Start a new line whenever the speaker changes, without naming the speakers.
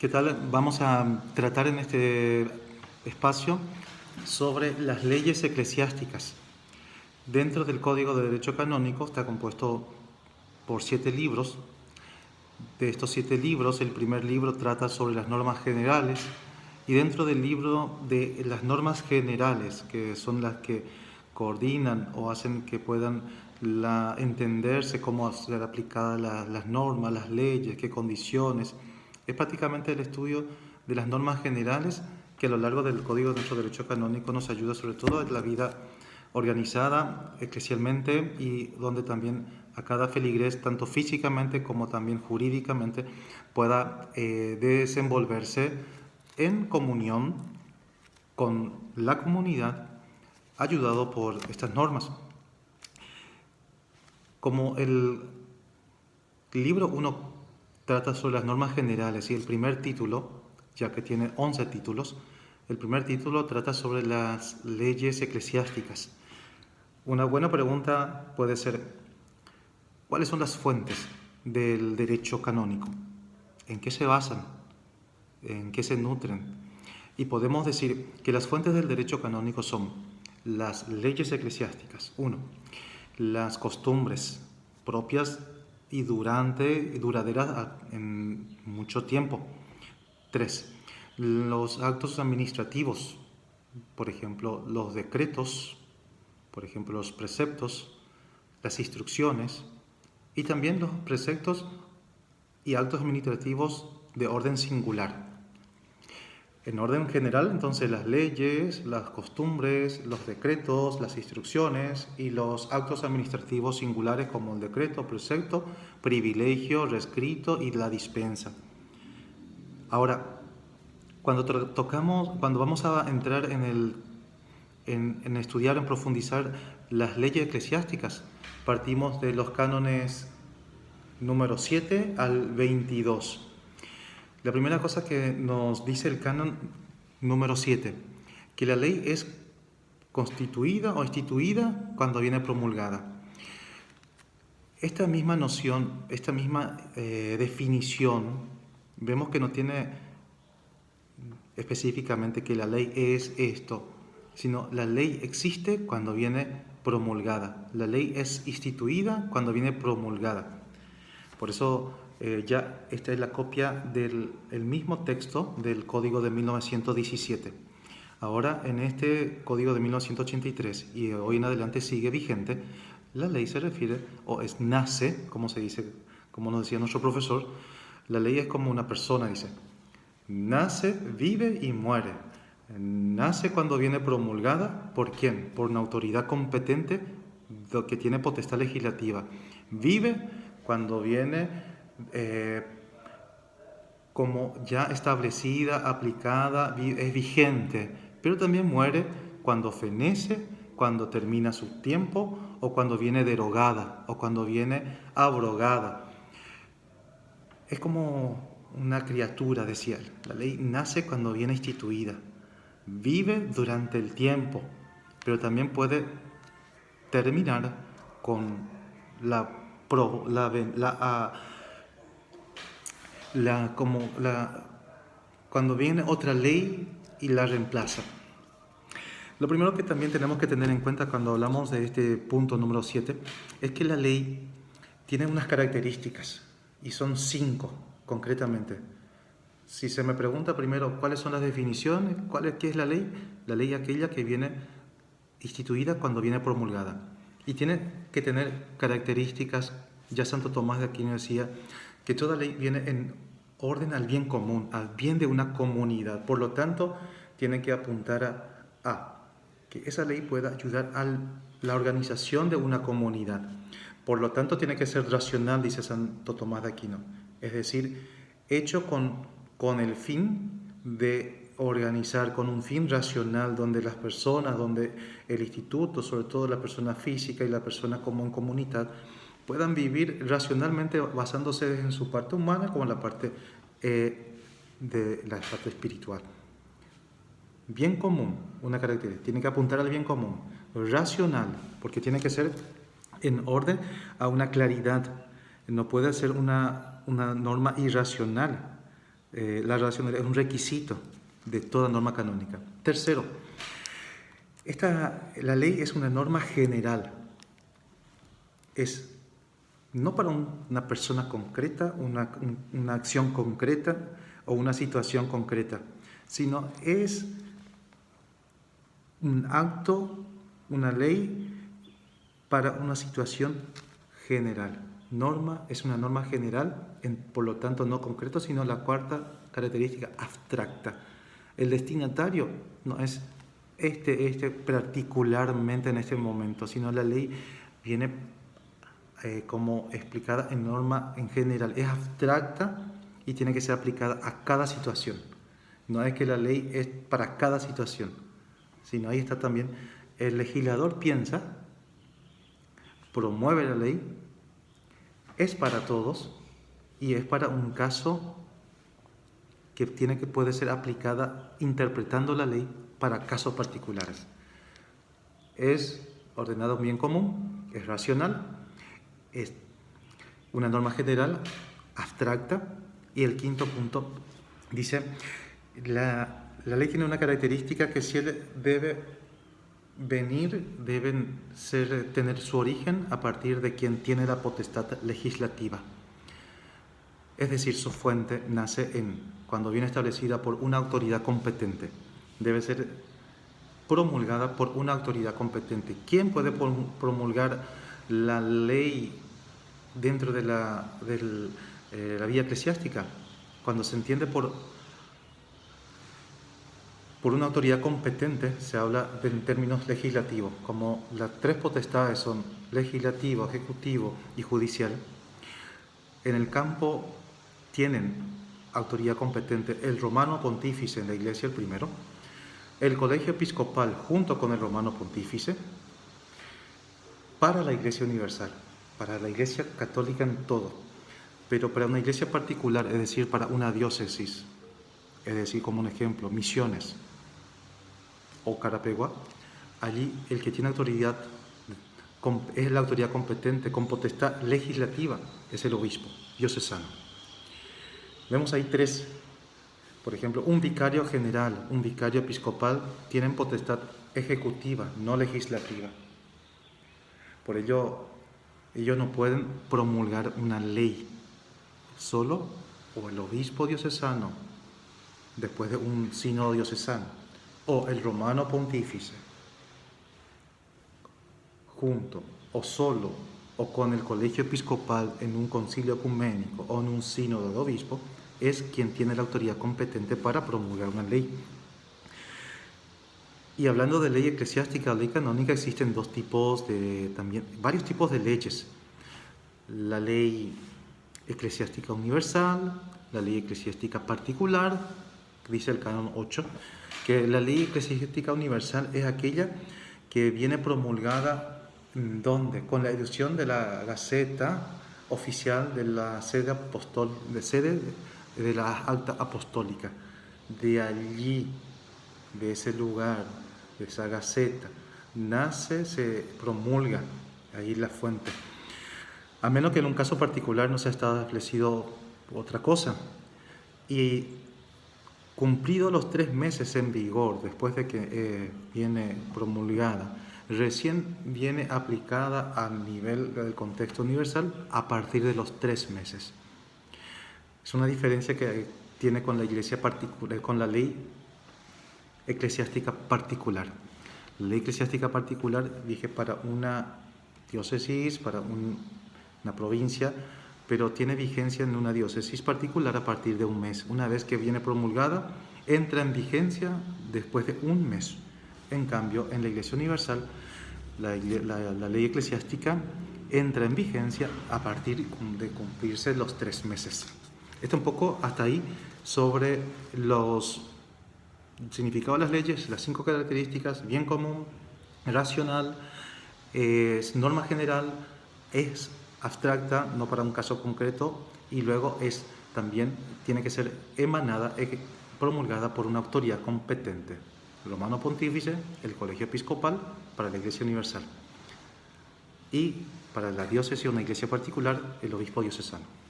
¿Qué tal? Vamos a tratar en este espacio sobre las leyes eclesiásticas. Dentro del Código de Derecho Canónico está compuesto por 7 libros. De estos 7 libros, el primer libro trata sobre las normas generales y dentro del libro de las normas generales, que son las que coordinan o hacen que puedan entenderse cómo ser aplicadas las normas, las leyes, qué condiciones, es prácticamente el estudio de las normas generales que a lo largo del Código de nuestro Derecho Canónico nos ayuda sobre todo en la vida organizada eclesialmente y donde también a cada feligrés, tanto físicamente como también jurídicamente, pueda desenvolverse en comunión con la comunidad, ayudado por estas normas. Como el libro 1 trata sobre las normas generales y el primer título, ya que tiene 11 títulos, el primer título trata sobre las leyes eclesiásticas. Una buena pregunta puede ser, ¿cuáles son las fuentes del derecho canónico? ¿En qué se basan? ¿En qué se nutren? Y podemos decir que las fuentes del derecho canónico son las leyes eclesiásticas, 1, las costumbres propias y duraderas en mucho tiempo, 3, los actos administrativos, por ejemplo, los decretos, por ejemplo, los preceptos, las instrucciones y también los preceptos y actos administrativos de orden singular. En orden general, entonces, las leyes, las costumbres, los decretos, las instrucciones y los actos administrativos singulares como el decreto, precepto, privilegio, rescrito y la dispensa. Ahora, cuando vamos a entrar en estudiar, en profundizar las leyes eclesiásticas, partimos de los cánones número 7 al 22. La primera cosa que nos dice el canon número 7, que la ley es constituida o instituida cuando viene promulgada. Esta misma noción, esta misma definición, vemos que no tiene específicamente que la ley es esto, sino la ley existe cuando viene promulgada. La ley es instituida cuando viene promulgada. Por eso ya esta es la copia del mismo texto del Código de 1917. Ahora, en este Código de 1983 y hoy en adelante sigue vigente, la ley se refiere, nace, como se dice, como nos decía nuestro profesor, la ley es como una persona, dice, nace, vive y muere. Nace cuando viene promulgada, ¿por quién? Por una autoridad competente que tiene potestad legislativa. Vive cuando viene como ya establecida, aplicada, es vigente, pero también muere cuando fenece, cuando termina su tiempo o cuando viene derogada o cuando viene abrogada. Es como una criatura, decía él. La ley nace cuando viene instituida, vive durante el tiempo, pero también puede terminar con cuando viene otra ley y la reemplaza. Lo primero que también tenemos que tener en cuenta cuando hablamos de este punto número 7 es que la ley tiene unas características y son 5 concretamente. Si se me pregunta primero cuáles son las definiciones, qué es la ley es aquella que viene instituida cuando viene promulgada. Y tiene que tener características, ya Santo Tomás de Aquino decía, que toda ley viene en orden al bien común, al bien de una comunidad. Por lo tanto, tiene que apuntar a que esa ley pueda ayudar a la organización de una comunidad. Por lo tanto, tiene que ser racional, dice Santo Tomás de Aquino. Es decir, hecho con el fin de organizar, con un fin racional, donde las personas, donde el instituto, sobre todo la persona física y la persona como en comunidad, puedan vivir racionalmente basándose en su parte humana como en la parte de la parte espiritual. Bien común, una característica, tiene que apuntar al bien común. Racional, porque tiene que ser en orden a una claridad. No puede ser una norma irracional, La racionalidad es un requisito de toda norma canónica. Tercero, la ley es una norma general. Es no para una persona concreta, una acción concreta o una situación concreta, sino es un acto, una ley para una situación general. Norma es una norma general, por lo tanto no concreto, sino la cuarta característica, abstracta. El destinatario no es particularmente en este momento, sino la ley viene como explicada en norma en general. Es abstracta y tiene que ser aplicada a cada situación. No es que la ley es para cada situación, sino ahí está también, el legislador piensa, promueve la ley, es para todos y es para un caso que puede ser aplicada interpretando la ley para casos particulares. Es ordenado bien común, es racional, es una norma general, abstracta. Y el quinto punto dice, la ley tiene una característica que si él tener su origen a partir de quien tiene la potestad legislativa. Es decir, su fuente nace cuando viene establecida por una autoridad competente. Debe ser promulgada por una autoridad competente. ¿Quién puede promulgar la ley dentro de la vía eclesiástica? Cuando se entiende por una autoridad competente, se habla en términos legislativos. Como las tres potestades son legislativo, ejecutivo y judicial, en el campo tienen autoridad competente el romano pontífice en la Iglesia, el primero, el colegio episcopal junto con el romano pontífice, para la Iglesia universal, para la Iglesia católica en todo, pero para una iglesia particular, es decir, para una diócesis, es decir, como un ejemplo, Misiones o Carapeguá, allí el que tiene autoridad es la autoridad competente con potestad legislativa, es el obispo diocesano. Vemos ahí tres, por ejemplo, un vicario general, un vicario episcopal tienen potestad ejecutiva, no legislativa. Por ello, ellos no pueden promulgar una ley, solo o el obispo diocesano, después de un sínodo diocesano, o el romano pontífice, junto o solo o con el colegio episcopal en un concilio ecuménico o en un sínodo de obispo, es quien tiene la autoridad competente para promulgar una ley. Y hablando de ley eclesiástica, ley canónica, existen varios tipos de leyes. La ley eclesiástica universal, la ley eclesiástica particular, dice el canon 8, que la ley eclesiástica universal es aquella que viene promulgada, ¿dónde? Con la edición de la Gaceta oficial de la sede de la Acta Apostólica. De allí, de ese lugar, de esa Gaceta, se promulga, ahí la fuente. A menos que en un caso particular no se ha establecido otra cosa. Y cumplidos los 3 meses en vigor, después de que viene promulgada, recién viene aplicada a nivel del contexto universal a partir de los 3 meses. Es una diferencia que tiene con la iglesia particular, con la ley eclesiástica particular. La ley eclesiástica particular, dije, para una diócesis, para una provincia, pero tiene vigencia en una diócesis particular a partir de un mes. Una vez que viene promulgada, entra en vigencia después de un mes. En cambio, en la Iglesia Universal, la ley eclesiástica entra en vigencia a partir de cumplirse los 3 meses. Esto un poco hasta ahí sobre los significados de las leyes, las 5 características: bien común, racional, es norma general, es abstracta, no para un caso concreto, y luego también tiene que ser emanada, promulgada por una autoridad competente. El romano pontífice, el colegio episcopal para la Iglesia Universal, y para la diócesis o una iglesia particular, el obispo diocesano.